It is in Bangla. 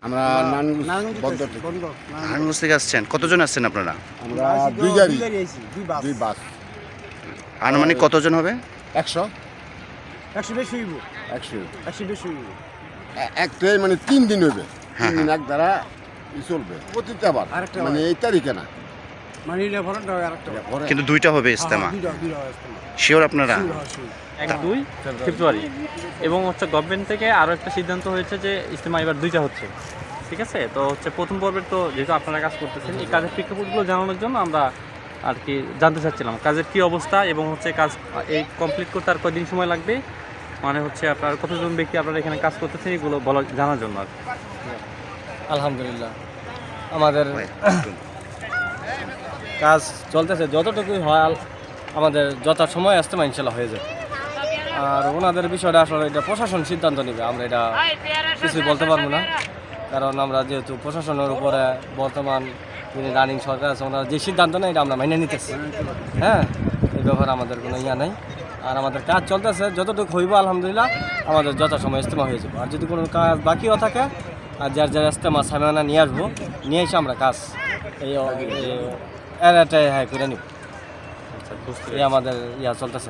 আমরা নারায়ণগঞ্জ থেকে আসছেন, কতজন আসছেন আপনারা? আমরা দুই গাড়ি দুই বাস। আনুমানিক কতজন হবে? 100 বেশি হইব 100 বেশি হইব। এক ট্রেন মানে 3 দিন হইবে। হ্যাঁ, 3 দিন এক দ্বারা চলবে প্রতিটা আবার আরেকটা মানে এই তারিখে না মানে এটা ভরাটা হয় আরেকটা পরে। কিন্তু দুইটা হবে ইজতেমা, দুইটা ইজতেমা। শিওর আপনারা? 1-2 ফেব্রুয়ারি এবং হচ্ছে গভর্নমেন্ট থেকে আরও একটা সিদ্ধান্ত হয়েছে যে ইজতেমা এবার দুইটা হচ্ছে, ঠিক আছে। তো হচ্ছে প্রথম পর্বের তো যেহেতু আপনারা কাজ করতেছেন, এই কাজের প্রেক্ষাপটগুলো জানানোর জন্য আমরা আর কি জানতে চাচ্ছিলাম কাজের কী অবস্থা এবং হচ্ছে কাজ এই কমপ্লিট করতে আর কয়দিন সময় লাগবে, মানে হচ্ছে আপনার কতজন ব্যক্তি আপনারা এখানে কাজ করতেছেন এগুলো বলা জানার জন্য আর কি। আলহামদুলিল্লাহ আমাদের কাজ চলতেছে, যতটুকুই হয় আমাদের যথাসময় ইজতেমা ইনশাল্লাহ হয়ে যায়। আর ওনাদের বিষয়টা আসলে এটা প্রশাসন সিদ্ধান্ত নেবে, আমরা এটা কিছুই বলতে পারবো না, কারণ আমরা যেহেতু প্রশাসনের উপরে বর্তমান যিনি রানিং সরকার আছে ওনারা যে সিদ্ধান্ত নেয় এটা আমরা মেনে নিতেছি। হ্যাঁ, এই ব্যাপারে আমাদের কোনো ইয়া নেই। আর আমাদের কাজ চলতেছে, যতটুকু হইব আলহামদুলিল্লাহ আমাদের যথাসময় ইজতেমা হয়ে যাবে। আর যদি কোনো কাজ বাকিও থাকে আর যার যার ইজতেমা সামানা নিয়ে আসবো, নিয়ে এসে আমরা কাজ এই এরাটাই হ্যাঁ করে নিব। আচ্ছা, বুঝতে এই আমাদের ইয়া চলতেছে।